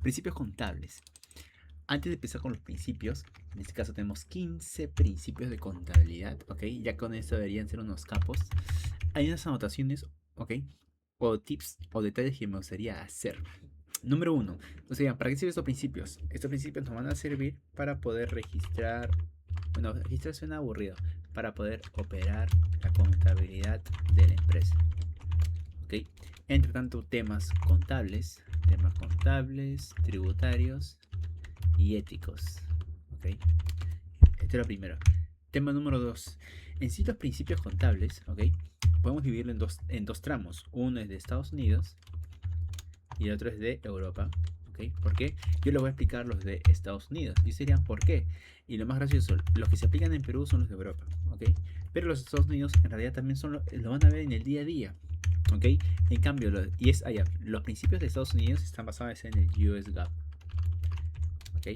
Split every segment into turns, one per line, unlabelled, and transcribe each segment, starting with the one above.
Principios contables. Antes de empezar con los principios, en este caso tenemos 15 principios de contabilidad, ¿ok? Ya con esto deberían ser unos capos. Hay unas anotaciones, ¿ok? O tips o detalles que me gustaría hacer. Número 1. O sea, ¿para qué sirven estos principios? Estos principios nos van a servir para poder registrar. Bueno, registrar suena aburrido. Para poder operar la contabilidad de la empresa. ¿Ok? Entre tanto, temas contables, tributarios y éticos. ¿Ok? Esto es lo primero. Tema número 2. En sí, los principios contables, ¿ok? Podemos dividirlo en dos tramos. Uno es de Estados Unidos y el otro es de Europa. ¿Ok? ¿Por qué? Yo les voy a explicar los de Estados Unidos. Y serían por qué. Y lo más gracioso, los que se aplican en Perú son los de Europa. ¿Ok? Pero los de Estados Unidos en realidad también lo van a ver en el día a día. ¿Ok? En cambio, los principios de Estados Unidos están basados en el US GAAP. ¿Ok?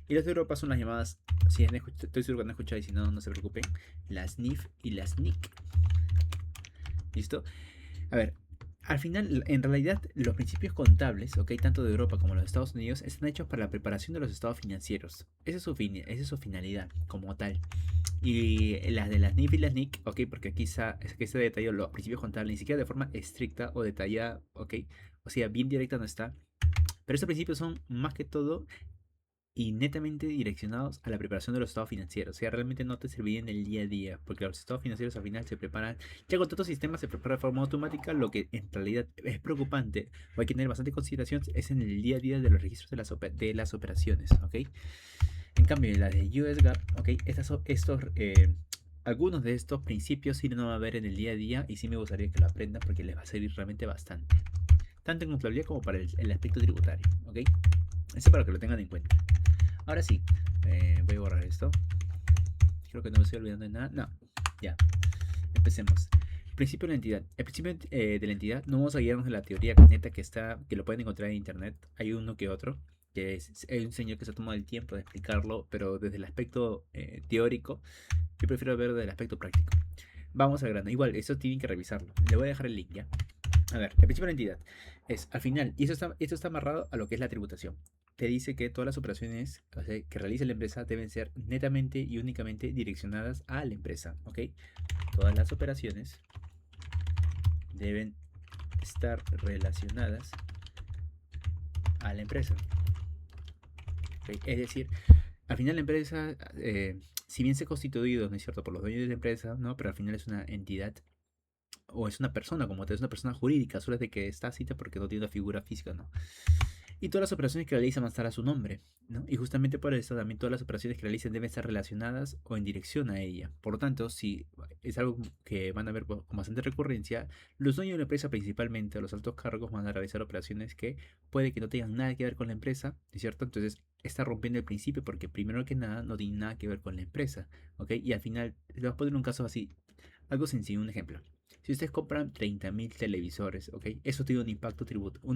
Y las de Europa son las llamadas, si estoy seguro que no escucháis, si no, no se preocupen, las NIF y las NIC. ¿Listo? A ver, al final, en realidad, los principios contables, ¿ok? Tanto de Europa como los de Estados Unidos, están hechos para la preparación de los estados financieros. Esa es su finalidad como tal. Y las de las NIF y las NIC, ¿ok? Porque aquí se detalló los principios contables, ni siquiera de forma estricta o detallada, ¿ok? O sea, bien directa no está. Pero estos principios son más que todo y netamente direccionados a la preparación de los estados financieros. O sea, realmente no te servirían en el día a día, porque los estados financieros al final se preparan, ya con tantos sistemas se prepara de forma automática. Lo que en realidad es preocupante o hay que tener bastante consideración es en el día a día de los registros de las operaciones, ¿ok? En cambio, en la de US GAAP, ¿ok? Algunos de estos principios sí no va a ver en el día a día y sí me gustaría que lo aprendan porque les va a servir realmente bastante. Tanto en contabilidad como para el aspecto tributario, ¿ok? Eso para que lo tengan en cuenta. Ahora sí, voy a borrar esto. Creo que no me estoy olvidando de nada. No, ya. Empecemos. Principio de la entidad. El principio de la entidad no vamos a guiarnos de la teoría neta que lo pueden encontrar en internet. Hay uno que otro. Hay un señor que se ha tomado el tiempo de explicarlo, pero desde el aspecto teórico, yo prefiero ver desde el aspecto práctico. Vamos al grano. Igual, eso tienen que revisarlo. Le voy a dejar el link ya. A ver, el principio de la entidad es al final, y esto está amarrado a lo que es la tributación. Te dice que todas las operaciones, o sea, que realice la empresa deben ser netamente y únicamente direccionadas a la empresa, ¿ok? Todas las operaciones deben estar relacionadas a la empresa, ¿ok? Es decir, al final la empresa, si bien se ha constituido, ¿no es cierto?, por los dueños de la empresa, ¿no? Pero al final es una entidad o es una persona como tal, es una persona jurídica, solo es de que está cita porque no tiene una figura física, ¿no? Y todas las operaciones que realicen van a estar a su nombre, ¿no? Y justamente por eso también todas las operaciones que realicen deben estar relacionadas o en dirección a ella. Por lo tanto, si es algo que van a ver con bastante recurrencia, los dueños de la empresa principalmente, los altos cargos, van a realizar operaciones que puede que no tengan nada que ver con la empresa, ¿no es cierto? Entonces está rompiendo el principio porque primero que nada no tiene nada que ver con la empresa, ¿ok? Y al final, les voy a poner un caso así, algo sencillo, un ejemplo. Si ustedes compran 30.000 televisores, ¿ok? Eso tiene un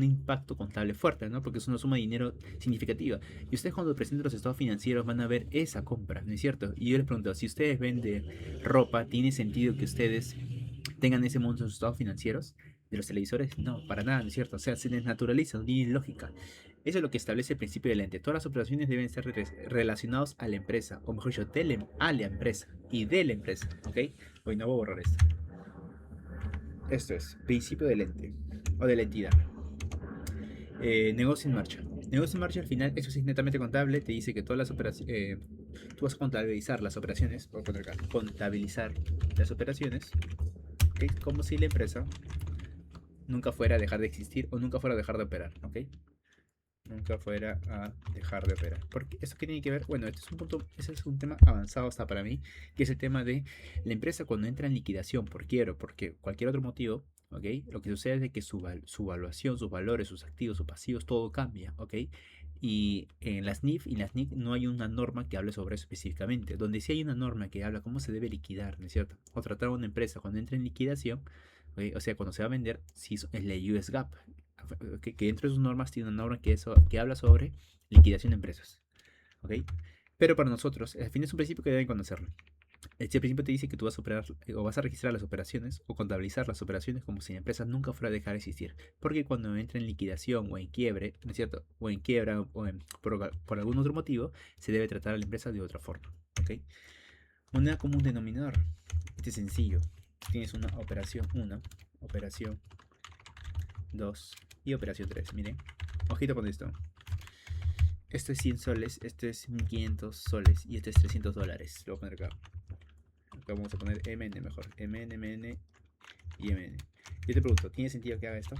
impacto contable fuerte, ¿no? Porque es una suma de dinero significativa. Y ustedes cuando presenten los estados financieros van a ver esa compra, ¿no es cierto? Y yo les pregunto, si ustedes venden ropa, ¿tiene sentido que ustedes tengan ese monto en sus estados financieros de los televisores? No, para nada, ¿no es cierto? O sea, se desnaturaliza, no tiene lógica. Eso es lo que establece el principio del ente. Todas las operaciones deben ser relacionadas a la empresa, o mejor dicho, a la empresa y de la empresa, ¿ok? Hoy no voy a borrar esto. Esto es, principio del ente o de la entidad. Negocio en marcha. Negocio en marcha al final, eso sí es netamente contable, te dice que todas las operaciones, tú vas a contabilizar las operaciones, voy a poner acá, contabilizar las operaciones, ¿okay? Como si la empresa nunca fuera a dejar de existir o nunca fuera a dejar de operar, ¿ok? Nunca fuera a dejar de operar. Porque eso que tiene que ver, bueno, este es un punto, ese es un tema avanzado hasta para mí, que es el tema de la empresa cuando entra en liquidación por quiebra, porque cualquier otro motivo, ¿ok? Lo que sucede es de que su valuación, sus valores, sus activos, sus pasivos, todo cambia, ¿ok? Y en las NIF y las NIC no hay una norma que hable sobre eso específicamente. Donde sí hay una norma que habla cómo se debe liquidar, ¿no es cierto? O tratar a una empresa cuando entra en liquidación, ¿ok? O sea, cuando se va a vender, sí es la US GAAP, que dentro de sus normas tiene una norma que habla sobre liquidación de empresas, ¿ok? Pero para nosotros, al fin es un principio que deben conocerlo. Este principio te dice que tú vas a operar o vas a registrar las operaciones o contabilizar las operaciones como si la empresa nunca fuera a dejar de existir. Porque cuando entre en liquidación o en quiebre, ¿no es cierto? O en quiebra por algún otro motivo, se debe tratar a la empresa de otra forma. ¿Ok? Moneda común denominador. Este es sencillo. Tienes una operación 1, operación 2 y operación 3. Miren, ojito con esto. Este es 100 soles, este es 1500 soles y este es 300 dólares. Lo voy a poner acá. Acá vamos a poner MN mejor. MN, MN y MN. Yo te pregunto, ¿tiene sentido que haga esto?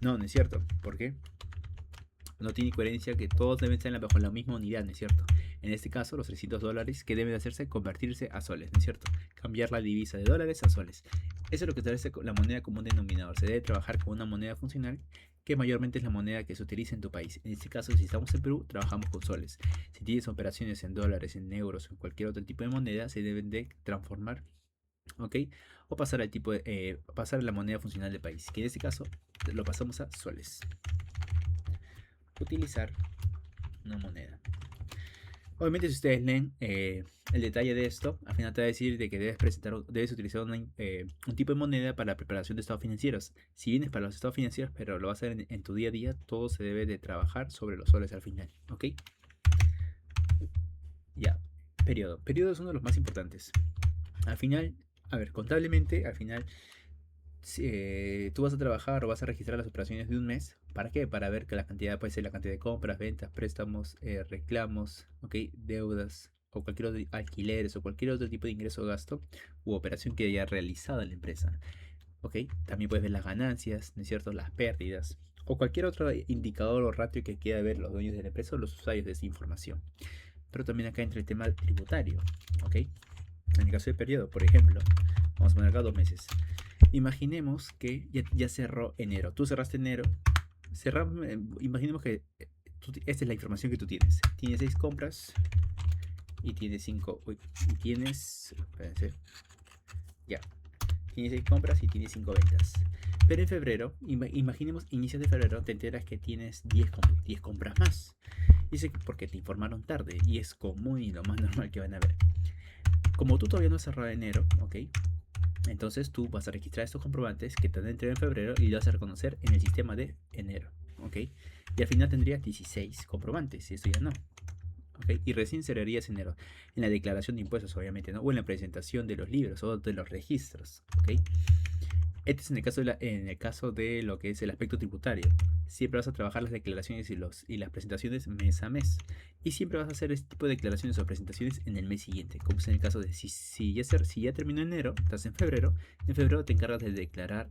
No, no es cierto. ¿Por qué? No tiene coherencia que todos deben estar bajo la misma unidad, ¿no es cierto? En este caso, los 300 dólares que deben hacerse convertirse a soles, ¿no es cierto? Cambiar la divisa de dólares a soles. Eso es lo que establece la moneda común denominador. Se debe trabajar con una moneda funcional que mayormente es la moneda que se utiliza en tu país. En este caso, si estamos en Perú, trabajamos con soles. Si tienes operaciones en dólares, en euros o en cualquier otro tipo de moneda, se deben de transformar, ¿ok? O pasar al tipo de, pasar a la moneda funcional del país, que en este caso lo pasamos a soles. Utilizar una moneda. Obviamente, si ustedes leen el detalle de esto, al final te va a decir de que debes utilizar un tipo de moneda para la preparación de estados financieros. Si vienes para los estados financieros, pero lo vas a hacer en tu día a día, todo se debe de trabajar sobre los soles al final, ¿ok? Ya, periodo. Periodo es uno de los más importantes. Al final, a ver, contablemente, al final, tú vas a trabajar o vas a registrar las operaciones de un mes. ¿Para qué? Para ver que la cantidad puede ser la cantidad de compras, ventas, préstamos, reclamos, ¿ok? Deudas o cualquier otro alquileres o cualquier otro tipo de ingreso o gasto u operación que haya realizado la empresa, ¿ok? También puedes ver las ganancias, ¿no es cierto? Las pérdidas o cualquier otro indicador o ratio que quiera ver los dueños de la empresa o los usuarios de esa información. Pero también acá entra el tema tributario, ¿ok? En el caso del periodo, por ejemplo, vamos a poner acá 2 meses. Imaginemos que ya cerró enero. Tú cerraste enero. Imaginemos que esta es la información que tú tienes. Tienes 6 compras y tienes 5. Y tienes. Espérense. Ya. Tienes 6 compras y tienes 5 ventas. Pero en febrero, imaginemos inicios de febrero, te enteras que tienes 10 compras más. Dice que porque te informaron tarde y es común y lo más normal que van a ver. Como tú todavía no has cerrado enero, ¿ok? Entonces tú vas a registrar estos comprobantes que te han entregado en febrero y lo vas a reconocer en el sistema de enero, ¿ok? Y al final tendrías 16 comprobantes, y esto ya no, ¿ok? Y recién cerrarías enero en la declaración de impuestos, obviamente, ¿no? O en la presentación de los libros o de los registros, ¿ok? Este es en el caso de lo que es el aspecto tributario. Siempre vas a trabajar las declaraciones y las presentaciones mes a mes. Y siempre vas a hacer este tipo de declaraciones o presentaciones en el mes siguiente. Como es en el caso de si ya terminó enero, estás en febrero te encargas de declarar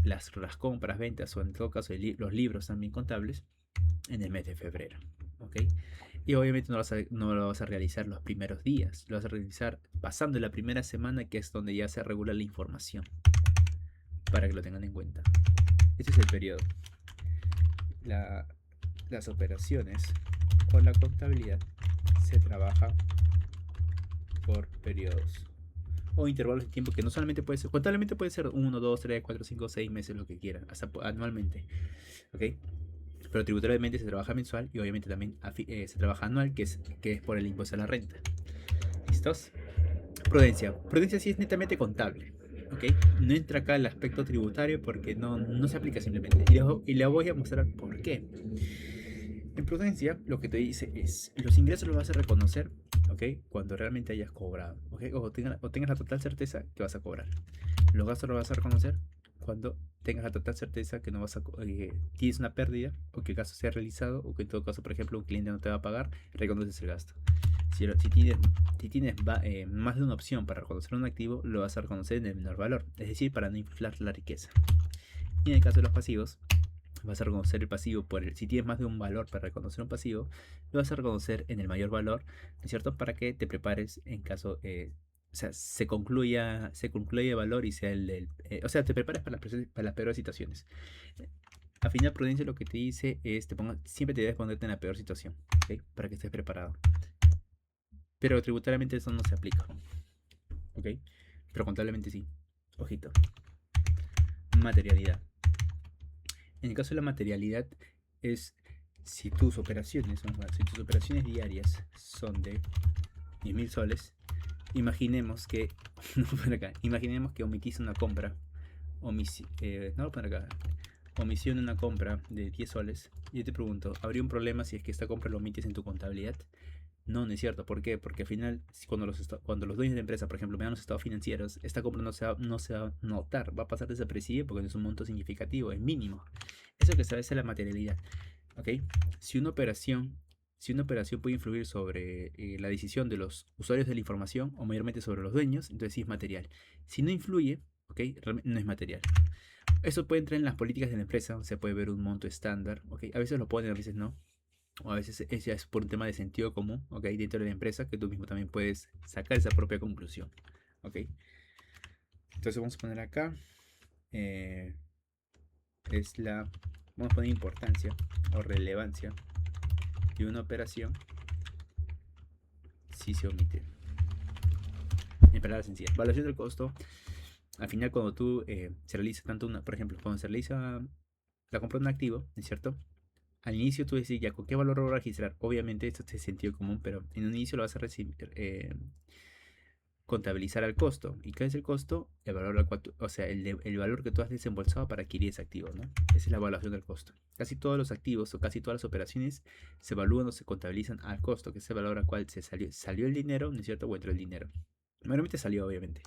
las compras, ventas o en todo caso los libros también contables en el mes de febrero. ¿Ok? Y obviamente no lo vas a realizar los primeros días. Lo vas a realizar pasando la primera semana, que es donde ya se regula la información, para que lo tengan en cuenta. Este es el periodo. Las operaciones o la contabilidad se trabaja por periodos o intervalos de tiempo que no solamente puede ser, contablemente puede ser 1, 2, 3, 4, 5, 6 meses, lo que quieran, hasta anualmente, ¿ok? Pero tributariamente se trabaja mensual y obviamente también se trabaja anual, que es por el impuesto a la renta. ¿Listos? Prudencia. Prudencia sí es netamente contable, ¿ok? No entra acá el aspecto tributario porque no se aplica simplemente. Y le voy a mostrar por qué. En prudencia, lo que te dice es, los ingresos los vas a reconocer, ¿ok? Cuando realmente hayas cobrado, ¿ok? O tengas la total certeza que vas a cobrar. Los gastos los vas a reconocer cuando tengas la total certeza que no vas a tienes una pérdida o que el gasto sea realizado o que en todo caso, por ejemplo, un cliente no te va a pagar, reconoces el gasto. Si tienes más de una opción para reconocer un activo, lo vas a reconocer en el menor valor, es decir, para no inflar la riqueza. Y en el caso de los pasivos, vas a reconocer el pasivo si tienes más de un valor para reconocer un pasivo, lo vas a reconocer en el mayor valor, ¿no es cierto? Para que te prepares en caso, o sea, se concluya el valor y sea o sea, te prepares para las peores situaciones. Al final, prudencia lo que te dice es, siempre te debes ponerte en la peor situación, ¿ok? Para que estés preparado. Pero tributariamente eso no se aplica, ¿ok? Pero contablemente sí. Ojito. Materialidad. En el caso de la materialidad es si tus operaciones diarias son de 10.000 soles. Imaginemos que, no por acá, imaginemos que omitiste una compra, no por acá, omisión de una compra de 10 soles. Y yo te pregunto, ¿habría un problema si es que esta compra lo omites en tu contabilidad? No, no es cierto. ¿Por qué? Porque al final, cuando los dueños de la empresa, por ejemplo, vean los estados financieros, esta compra no se va a notar, va a pasar desapercibida porque no es un monto significativo, es mínimo. Eso que se es la materialidad. ¿Ok? Si una operación, si una operación puede influir sobre la decisión de los usuarios de la información, o mayormente sobre los dueños, entonces sí es material. Si no influye, ¿ok? Realmente no es material. Eso puede entrar en las políticas de la empresa, se puede ver un monto estándar, ¿ok? A veces lo ponen, a veces no. O a veces es por un tema de sentido común, ¿ok? Dentro de la empresa, que tú mismo también puedes sacar esa propia conclusión, ¿ok? Entonces vamos a poner acá, eh, vamos a poner importancia o relevancia de una operación si se omite. En palabras sencillas, valoración del costo. Al final, cuando tú se realiza tanto por ejemplo, cuando se realiza la compra de un activo, ¿no es cierto? Al inicio tú decís, ya, ¿con qué valor lo voy a registrar? Obviamente esto es sentido común, pero en un inicio lo vas a contabilizar al costo. ¿Y qué es el costo? El valor al cual o sea, el valor que tú has desembolsado para adquirir ese activo, ¿no? Esa es la evaluación del costo. Casi todos los activos o casi todas las operaciones se evalúan o se contabilizan al costo, que es el valor al cual salió el dinero, ¿no es cierto? O entró el dinero. Normalmente salió, obviamente.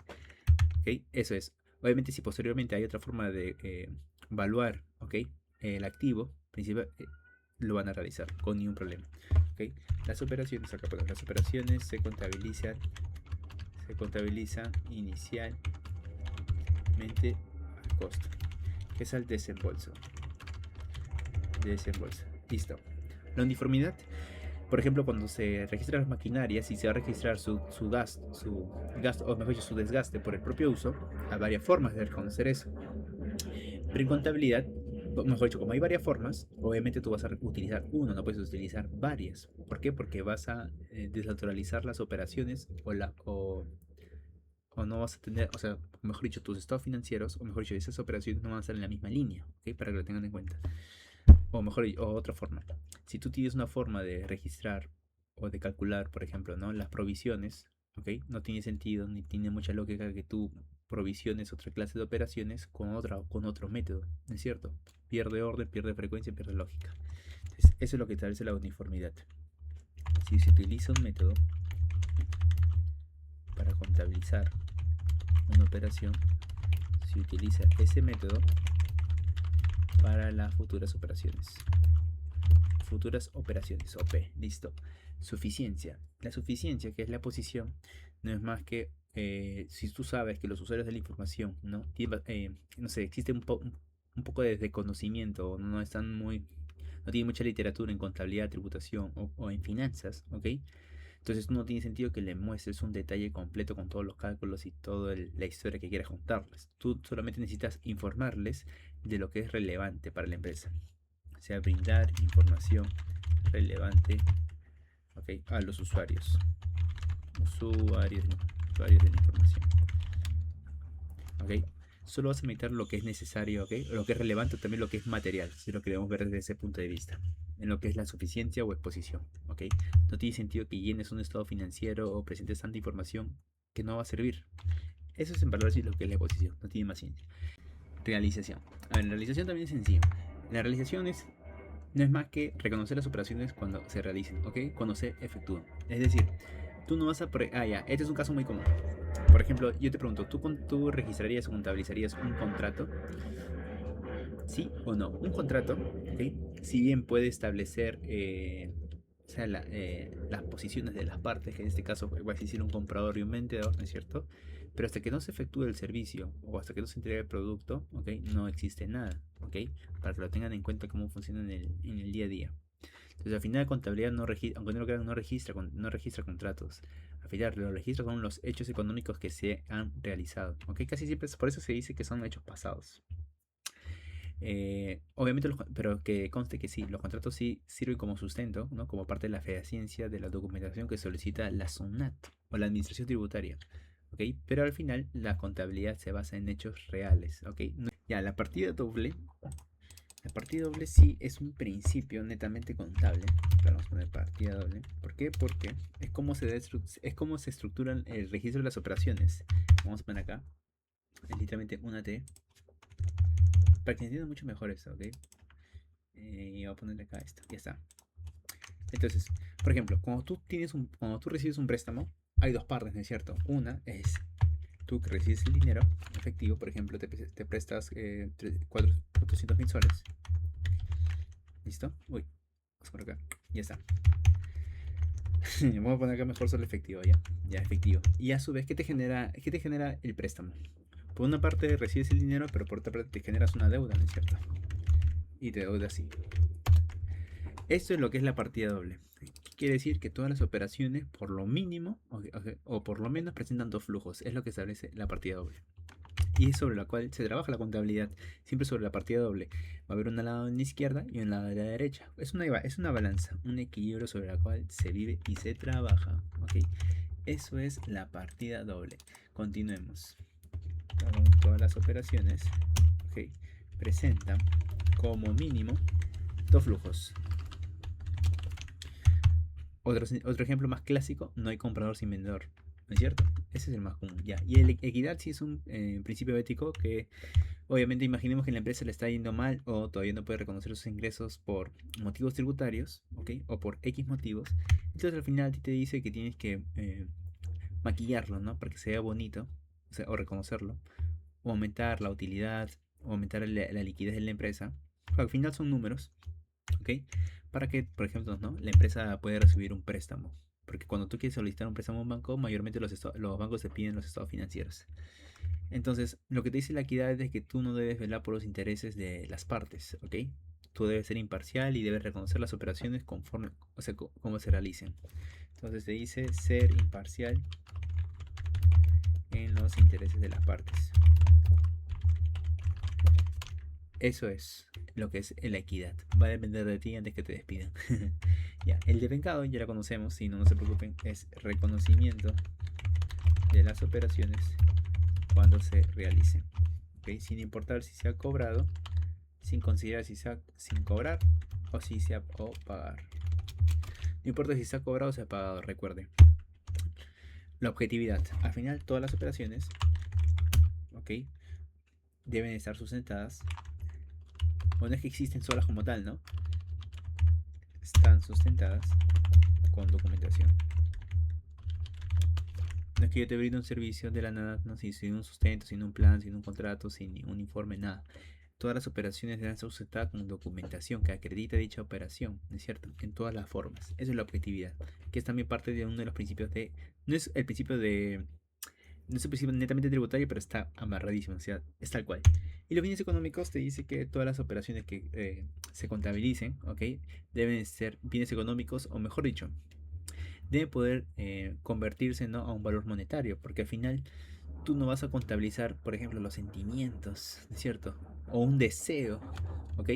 ¿Ok? Eso es. Obviamente, si posteriormente hay otra forma de evaluar, ¿ok? El activo principal, lo van a realizar con ningún problema. ¿Ok? Las operaciones, acá ponemos, las operaciones se contabilizan inicialmente al costo, que es al desembolso. Listo. La uniformidad, por ejemplo, cuando se registran las maquinarias y se va a registrar su gasto, o mejor dicho, su desgaste por el propio uso, hay varias formas de reconocer eso. Pero en contabilidad, mejor dicho, como hay varias formas, obviamente tú vas a utilizar una, no puedes utilizar varias. ¿Por qué? Porque vas a desnaturalizar las operaciones o no vas a tener, o sea, mejor dicho, tus estados financieros, o mejor dicho, esas operaciones no van a estar en la misma línea, ¿ok? Para que lo tengan en cuenta. O mejor, o otra forma. Si tú tienes una forma de registrar o de calcular, por ejemplo, ¿no? Las provisiones, ¿ok? No tiene sentido ni tiene mucha lógica que tú provisiones otra clase de operaciones con otro método, ¿no es cierto? Pierde orden, pierde frecuencia, pierde lógica. Entonces, eso es lo que establece la uniformidad. Si se utiliza un método para contabilizar una operación, se utiliza ese método para las futuras operaciones. Futuras operaciones, OP, listo. Suficiencia. La suficiencia, que es la posición, no es más que si tú sabes que los usuarios de la información, ¿no? No sé, existe un poco de desconocimiento, no están no tienen mucha literatura en contabilidad, tributación o en finanzas, ¿ok? Entonces no tiene sentido que le muestres un detalle completo con todos los cálculos y toda la historia que quieras contarles. Tú solamente necesitas informarles de lo que es relevante para la empresa. O sea, brindar información relevante, ¿okay? A los usuarios. Usuarios de la información. ¿Ok? Solo vas a meditar lo que es necesario, ¿ok? Lo que es relevante, también lo que es material, si lo queremos ver desde ese punto de vista, en lo que es la suficiencia o exposición, ¿ok? No tiene sentido que llenes un estado financiero o presentes tanta información que no va a servir. Eso es en palabras y lo que es la exposición, no tiene más ciencia. Realización. A ver, la realización también es sencillo. La realización no es más que reconocer las operaciones cuando se realicen, ¿ok? Cuando se efectúan. Es decir, tú no vas a... ya, este es un caso muy común. Por ejemplo, yo te pregunto, ¿tú registrarías o contabilizarías un contrato? ¿Sí o no? Un contrato, ¿ok? Si bien puede establecer o sea, las posiciones de las partes, que en este caso va a existir un comprador y un vendedor, ¿no es cierto? Pero hasta que no se efectúe el servicio o hasta que no se entregue el producto, ¿ok? No existe nada, ¿ok? Para que lo tengan en cuenta cómo funciona en el día a día. Entonces, al final, la contabilidad no registra, aunque no lo crean, no registra contratos. Al final, lo registra son los hechos económicos que se han realizado. ¿Ok? Casi siempre, por eso se dice que son hechos pasados. Obviamente, pero que conste que sí, los contratos sí sirven como sustento, ¿no? Como parte de la fehaciencia de la documentación que solicita la SUNAT o la Administración Tributaria. ¿Ok? Pero al final, la contabilidad se basa en hechos reales. ¿Ok? Ya, la partida doble La partida doble sí es un principio netamente contable. Pero vamos a poner partida doble. ¿Por qué? Porque es como se estructuran el registro de las operaciones. Vamos a poner acá. Es literalmente una T. Para que entiendan mucho mejor esto, ¿ok? Y voy a ponerle acá esto. Ya está. Entonces, por ejemplo, cuando tú recibes un préstamo, hay dos partes, ¿no es cierto? Una es tú que recibes el dinero efectivo, por ejemplo, te prestas 400.000 soles. ¿Listo? Uy, vamos por acá. Ya está. Vamos a poner acá mejor solo efectivo, ya. Ya, efectivo. Y a su vez, qué te genera el préstamo? Por una parte recibes el dinero, pero por otra parte te generas una deuda, ¿no es cierto? Y te deuda así. Esto es lo que es la partida doble. Quiere decir que todas las operaciones, por lo mínimo, o por lo menos, presentan dos flujos. Es lo que establece la partida doble. Y es sobre la cual se trabaja la contabilidad. Siempre sobre la partida doble. Va a haber un lado en la izquierda y un lado de la derecha. Es una balanza, un equilibrio sobre la cual se vive y se trabaja. Ok, eso es la partida doble. Continuemos. Todas las operaciones, ok, presentan como mínimo dos flujos. Otro ejemplo más clásico, no hay comprador sin vendedor, ¿no es cierto? Ese es el más común, ya. Y el equidad sí es un principio ético que obviamente imaginemos que la empresa le está yendo mal o todavía no puede reconocer sus ingresos por motivos tributarios, ¿ok? O por X motivos. Entonces al final a ti te dice que tienes que maquillarlo, ¿no? Para que se vea bonito, o sea, o reconocerlo, o aumentar la utilidad, o aumentar la liquidez de la empresa. Al final son números, ¿ok? Para que, por ejemplo, ¿no? La empresa puede recibir un préstamo. Porque cuando tú quieres solicitar un préstamo a un banco, mayormente los bancos te piden los estados financieros. Entonces, lo que te dice la equidad es de que tú no debes velar por los intereses de las partes, ¿ok? Tú debes ser imparcial y debes reconocer las operaciones conforme, o sea, cómo se realicen. Entonces te dice ser imparcial en los intereses de las partes. Eso es lo que es la equidad. Va a depender de ti antes que te despidan. Ya, el devengado ya lo conocemos y no se preocupen, es reconocimiento de las operaciones cuando se realicen. ¿Okay? Sin importar si se ha cobrado, sin considerar si se ha sin cobrar o si se ha o pagar. No importa si se ha cobrado o se ha pagado, recuerde. La objetividad. Al final, todas las operaciones, ¿ok? Deben estar sustentadas. O no es que existen solas como tal, ¿no? Están sustentadas con documentación. No es que yo te brinde un servicio de la nada, no, sin un sustento, sin un plan, sin un contrato, sin un informe, nada. Todas las operaciones deben ser sustentadas con documentación que acredite dicha operación, ¿no es cierto? En todas las formas. Eso es la objetividad, que es también parte de uno de los principios de... No es el principio de... No es el principio netamente tributario, pero está amarradísimo, o sea, es tal cual. Y los bienes económicos te dice que todas las operaciones que se contabilicen, ¿ok? Deben ser bienes económicos, o mejor dicho, debe poder convertirse, ¿no? A un valor monetario, porque al final tú no vas a contabilizar, por ejemplo, los sentimientos, ¿no es cierto? O un deseo, ¿ok?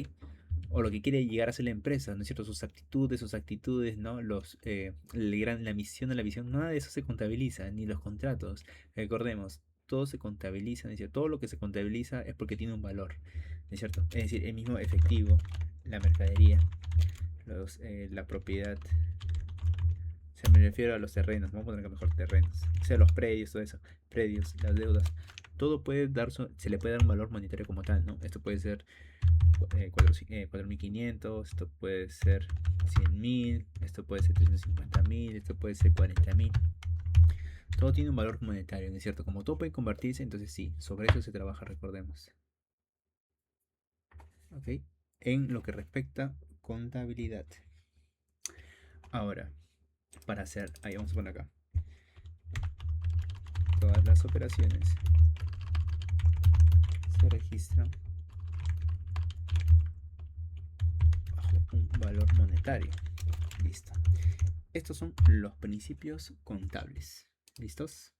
O lo que quiere llegar a ser la empresa, ¿no es cierto? Sus actitudes, ¿no? La misión de la visión, nada de eso se contabiliza, ni los contratos. Recordemos, todo se contabiliza, ¿no es cierto? Todo lo que se contabiliza es porque tiene un valor, ¿no es cierto? Es decir, el mismo efectivo, la mercadería, la propiedad. O sea, me refiero a los terrenos, vamos a poner que mejor terrenos. O sea, los predios, todo eso. Predios, las deudas. Todo puede se le puede dar un valor monetario como tal, ¿no? Esto puede ser 4.500, esto puede ser 100.000, esto puede ser 350.000, esto puede ser 40.000. Todo tiene un valor monetario, ¿no es cierto? Como todo puede convertirse, entonces sí, sobre eso se trabaja, recordemos. ¿Ok? En lo que respecta contabilidad. Ahora, para hacer, ahí vamos a poner acá. Todas las operaciones se registran bajo un valor monetario. Listo. Estos son los principios contables. ¿Listos?